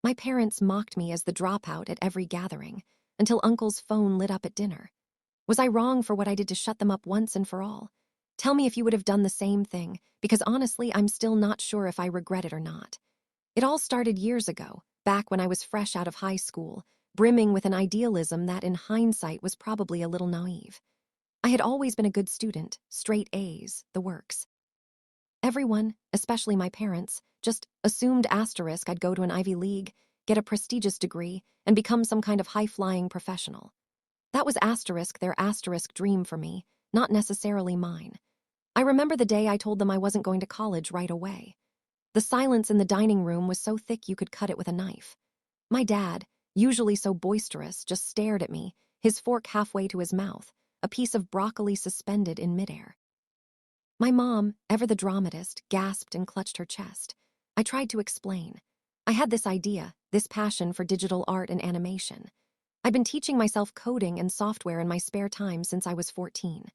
My parents mocked me as the dropout at every gathering, until Uncle's phone lit up at dinner. Was I wrong for what I did to shut them up once and for all? Tell me if you would have done the same thing, because honestly, I'm still not sure if I regret it or not. It all started years ago, back when I was fresh out of high school, brimming with an idealism that in hindsight was probably a little naive. I had always been a good student, straight A's, the works. Everyone, especially my parents, just assumed I'd go to an Ivy League, get a prestigious degree, and become some kind of high-flying professional. That was their dream for me, not necessarily mine. I remember the day I told them I wasn't going to college right away. The silence in the dining room was so thick you could cut it with a knife. My dad, usually so boisterous, just stared at me, his fork halfway to his mouth, a piece of broccoli suspended in midair. My mom, ever the dramatist, gasped and clutched her chest. I tried to explain. I had this idea, this passion for digital art and animation. I'd been teaching myself coding and software in my spare time since I was 14.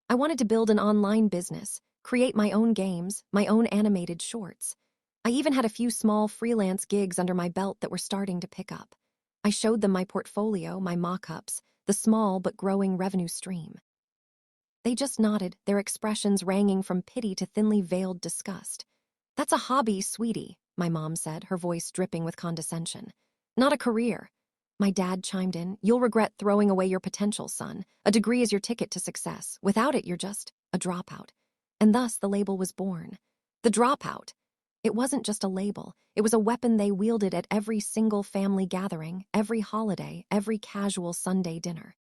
I wanted to build an online business, create my own games, my own animated shorts. I even had a few small freelance gigs under my belt that were starting to pick up. I showed them my portfolio, my mock-ups, the small but growing revenue stream. They just nodded, their expressions ranging from pity to thinly veiled disgust. "That's a hobby, sweetie," my mom said, her voice dripping with condescension. "Not a career." My dad chimed in, "You'll regret throwing away your potential, son. A degree is your ticket to success. Without it, you're just a dropout." And thus the label was born. The Dropout. It wasn't just a label. It was a weapon they wielded at every single family gathering, every holiday, every casual Sunday dinner.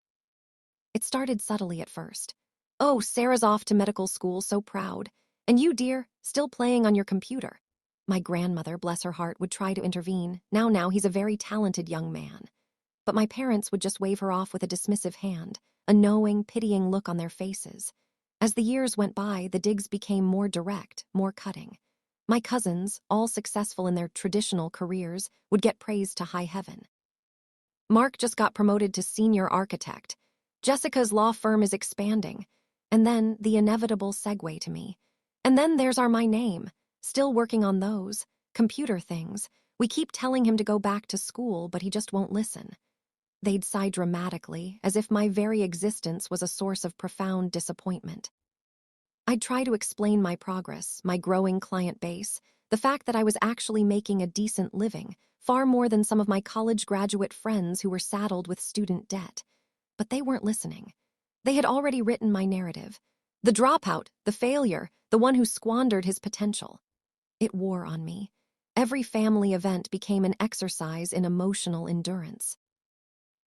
It started subtly at first. "Oh, Sarah's off to medical school, so proud. And you, dear, still playing on your computer." My grandmother, bless her heart, would try to intervene. Now, he's a very talented young man." But my parents would just wave her off with a dismissive hand, a knowing, pitying look on their faces. As the years went by, the digs became more direct, more cutting. My cousins, all successful in their traditional careers, would get praised to high heaven. "Mark just got promoted to senior architect. Jessica's law firm is expanding." And then the inevitable segue to me. "And then there's my name. Still working on those computer things. We keep telling him to go back to school, but he just won't listen." They'd sigh dramatically, as if my very existence was a source of profound disappointment. I'd try to explain my progress, my growing client base, the fact that I was actually making a decent living, far more than some of my college graduate friends who were saddled with student debt. But they weren't listening. They had already written my narrative. The dropout, the failure, the one who squandered his potential. It wore on me. Every family event became an exercise in emotional endurance.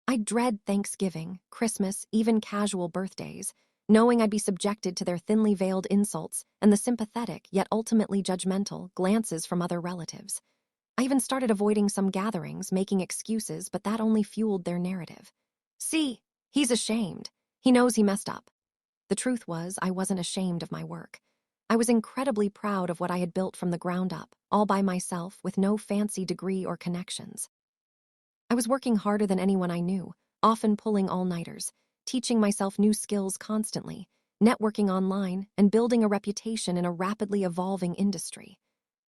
I'd dread Thanksgiving, Christmas, even casual birthdays, knowing I'd be subjected to their thinly veiled insults and the sympathetic, yet ultimately judgmental, glances from other relatives. I even started avoiding some gatherings, making excuses, but that only fueled their narrative. "See, he's ashamed. He knows he messed up." The truth was, I wasn't ashamed of my work. I was incredibly proud of what I had built from the ground up, all by myself, with no fancy degree or connections. I was working harder than anyone I knew, often pulling all-nighters, teaching myself new skills constantly, networking online, and building a reputation in a rapidly evolving industry.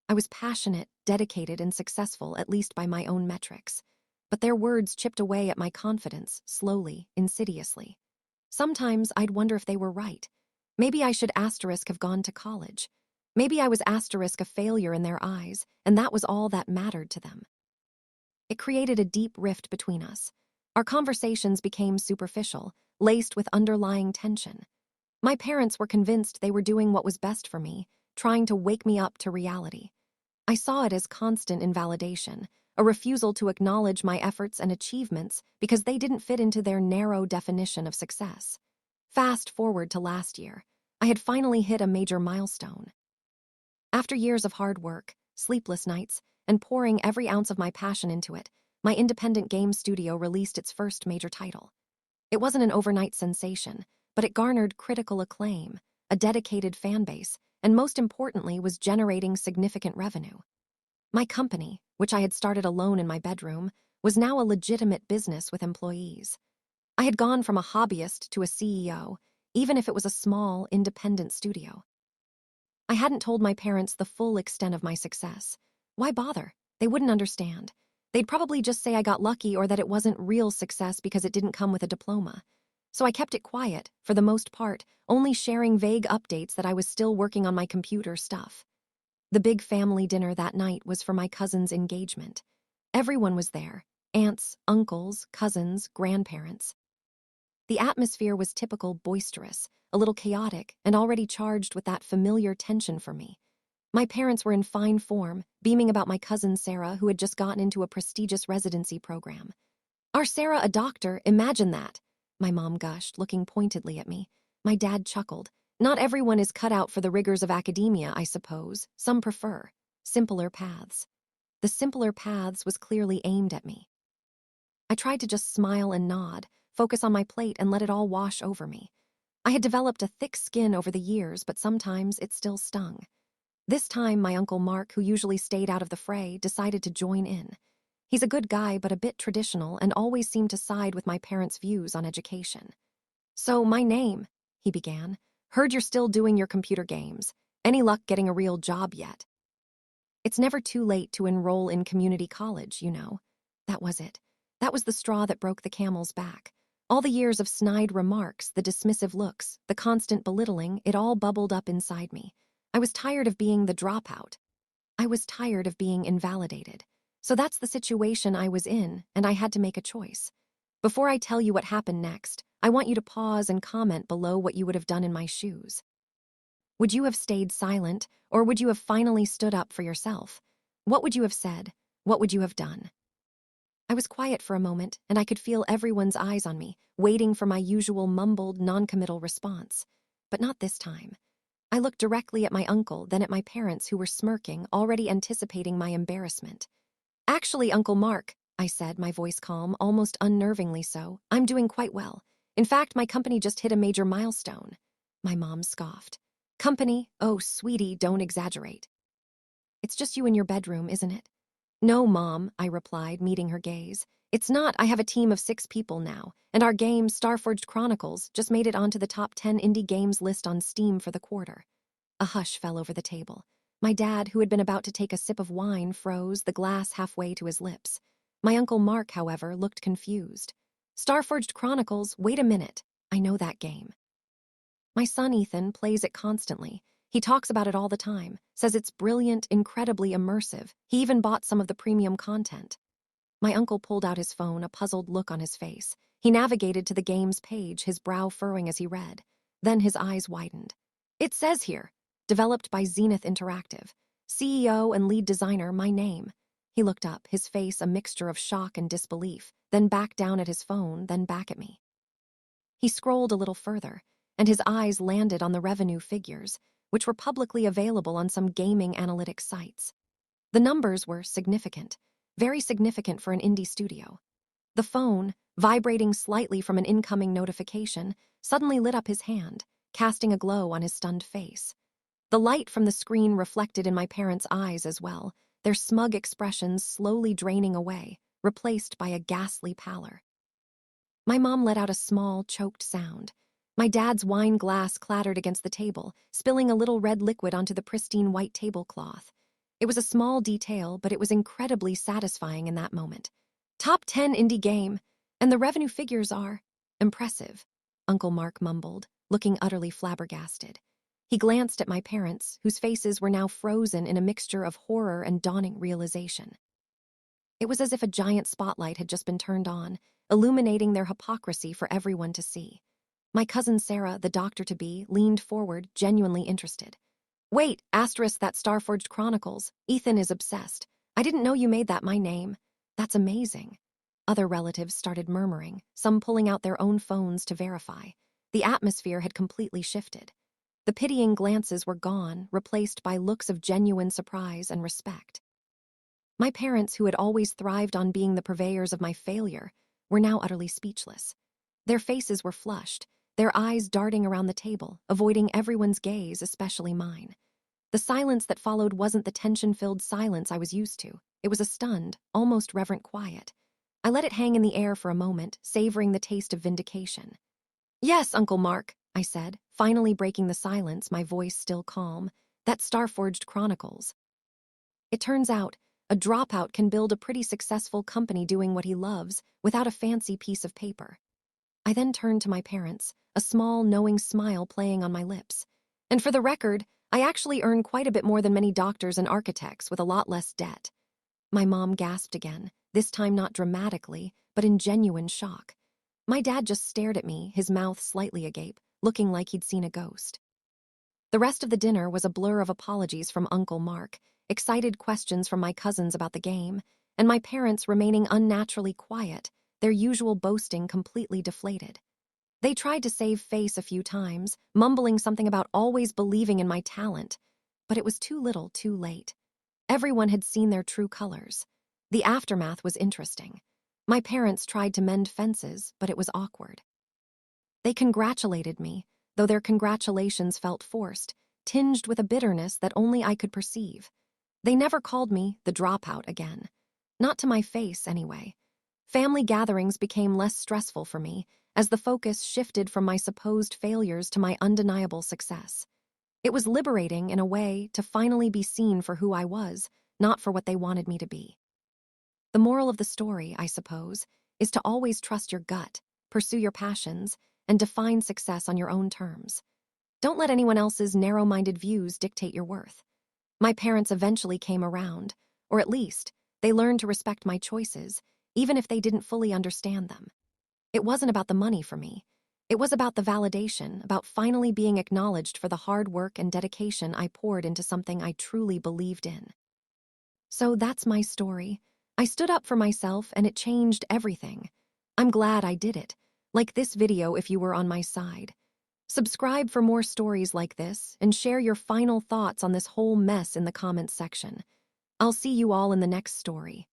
I was passionate, dedicated, and successful, at least by my own metrics. But their words chipped away at my confidence, slowly, insidiously. Sometimes I'd wonder if they were right. Maybe I should have gone to college. Maybe I was a failure in their eyes, and that was all that mattered to them. It created a deep rift between us. Our conversations became superficial, laced with underlying tension. My parents were convinced they were doing what was best for me, trying to wake me up to reality. I saw it as constant invalidation, a refusal to acknowledge my efforts and achievements because they didn't fit into their narrow definition of success. Fast forward to last year, I had finally hit a major milestone. After years of hard work, sleepless nights, and pouring every ounce of my passion into it, my independent game studio released its first major title. It wasn't an overnight sensation, but it garnered critical acclaim, a dedicated fan base, and most importantly was generating significant revenue. My company, which I had started alone in my bedroom, was now a legitimate business with employees. I had gone from a hobbyist to a CEO, even if it was a small, independent studio. I hadn't told my parents the full extent of my success. Why bother? They wouldn't understand. They'd probably just say I got lucky or that it wasn't real success because it didn't come with a diploma. So I kept it quiet, for the most part, only sharing vague updates that I was still working on my computer stuff. The big family dinner that night was for my cousin's engagement. Everyone was there: aunts, uncles, cousins, grandparents. The atmosphere was typical boisterous, a little chaotic, and already charged with that familiar tension for me. My parents were in fine form, beaming about my cousin Sarah, who had just gotten into a prestigious residency program. "Our Sarah a doctor, imagine that," my mom gushed, looking pointedly at me. My dad chuckled. "Not everyone is cut out for the rigors of academia, I suppose. Some prefer simpler paths." The simpler paths was clearly aimed at me. I tried to just smile and nod, focus on my plate, and let it all wash over me. I had developed a thick skin over the years, but sometimes it still stung. This time, my Uncle Mark, who usually stayed out of the fray, decided to join in. He's a good guy, but a bit traditional, and always seemed to side with my parents' views on education. "So, my name," he began. "Heard you're still doing your computer games. Any luck getting a real job yet?" It's never too late to enroll in community college, you know. That was it. That was the straw that broke the camel's back. All the years of snide remarks, the dismissive looks, the constant belittling, it all bubbled up inside me. I was tired of being the dropout. I was tired of being invalidated. So that's the situation I was in, and I had to make a choice. Before I tell you what happened next, I want you to pause and comment below what you would have done in my shoes. Would you have stayed silent, or would you have finally stood up for yourself? What would you have said? What would you have done? I was quiet for a moment, and I could feel everyone's eyes on me, waiting for my usual mumbled, noncommittal response. But not this time. I looked directly at my uncle, then at my parents, who were smirking, already anticipating my embarrassment. "Actually, Uncle Mark," I said, my voice calm, almost unnervingly so, "I'm doing quite well. In fact, my company just hit a major milestone." My mom scoffed. "Company? Oh, sweetie, don't exaggerate." "It's just you in your bedroom, isn't it?" "No, Mom," I replied, meeting her gaze. "It's not. I have a team of 6 people now, and our game, Starforged Chronicles, just made it onto the top 10 indie games list on Steam for the quarter." A hush fell over the table. My dad, who had been about to take a sip of wine, froze, the glass halfway to his lips. My Uncle Mark, however, looked confused. "Starforged Chronicles? Wait a minute. I know that game. My son Ethan plays it constantly. He talks about it all the time, says it's brilliant, incredibly immersive. He even bought some of the premium content." My uncle pulled out his phone, a puzzled look on his face. He navigated to the game's page, his brow furrowing as he read. Then his eyes widened. "It says here, developed by Zenith Interactive. CEO and lead designer, my name." He looked up, his face a mixture of shock and disbelief, then back down at his phone, then back at me. He scrolled a little further, and his eyes landed on the revenue figures, which were publicly available on some gaming analytics sites. The numbers were significant, very significant for an indie studio. The phone, vibrating slightly from an incoming notification, suddenly lit up his hand, casting a glow on his stunned face. The light from the screen reflected in my parents' eyes as well, their smug expressions slowly draining away, replaced by a ghastly pallor. My mom let out a small, choked sound. My dad's wine glass clattered against the table, spilling a little red liquid onto the pristine white tablecloth. It was a small detail, but it was incredibly satisfying in that moment. "Top 10 indie game, and the revenue figures are impressive," Uncle Mark mumbled, looking utterly flabbergasted. He glanced at my parents, whose faces were now frozen in a mixture of horror and dawning realization. It was as if a giant spotlight had just been turned on, illuminating their hypocrisy for everyone to see. My cousin Sarah, the doctor-to-be, leaned forward, genuinely interested. "Wait, asterisk that Starforged Chronicles. Ethan is obsessed. I didn't know you made that my name. That's amazing." Other relatives started murmuring, some pulling out their own phones to verify. The atmosphere had completely shifted. The pitying glances were gone, replaced by looks of genuine surprise and respect. My parents, who had always thrived on being the purveyors of my failure, were now utterly speechless. Their faces were flushed, their eyes darting around the table, avoiding everyone's gaze, especially mine. The silence that followed wasn't the tension-filled silence I was used to. It was a stunned, almost reverent quiet. I let it hang in the air for a moment, savoring the taste of vindication. "Yes, Uncle Mark," I said, finally breaking the silence, my voice still calm. "That's Starforged Chronicles. It turns out, a dropout can build a pretty successful company doing what he loves without a fancy piece of paper. I then turned to my parents, a small, knowing smile playing on my lips. And for the record, I actually earn quite a bit more than many doctors and architects with a lot less debt. My mom gasped again, this time not dramatically, but in genuine shock. My dad just stared at me, his mouth slightly agape, looking like he'd seen a ghost. The rest of the dinner was a blur of apologies from Uncle Mark, excited questions from my cousins about the game, and my parents remaining unnaturally quiet, their usual boasting completely deflated. They tried to save face a few times, mumbling something about always believing in my talent, but it was too little, too late. Everyone had seen their true colors. The aftermath was interesting. My parents tried to mend fences, but it was awkward. They congratulated me, though their congratulations felt forced, tinged with a bitterness that only I could perceive. They never called me the dropout again. Not to my face, anyway. Family gatherings became less stressful for me, as the focus shifted from my supposed failures to my undeniable success. It was liberating, in a way, to finally be seen for who I was, not for what they wanted me to be. The moral of the story, I suppose, is to always trust your gut, pursue your passions, and define success on your own terms. Don't let anyone else's narrow-minded views dictate your worth. My parents eventually came around, or at least, they learned to respect my choices, even if they didn't fully understand them. It wasn't about the money for me. It was about the validation, about finally being acknowledged for the hard work and dedication I poured into something I truly believed in. So that's my story. I stood up for myself and it changed everything. I'm glad I did it. Like this video if you were on my side. Subscribe for more stories like this and share your final thoughts on this whole mess in the comments section. I'll see you all in the next story.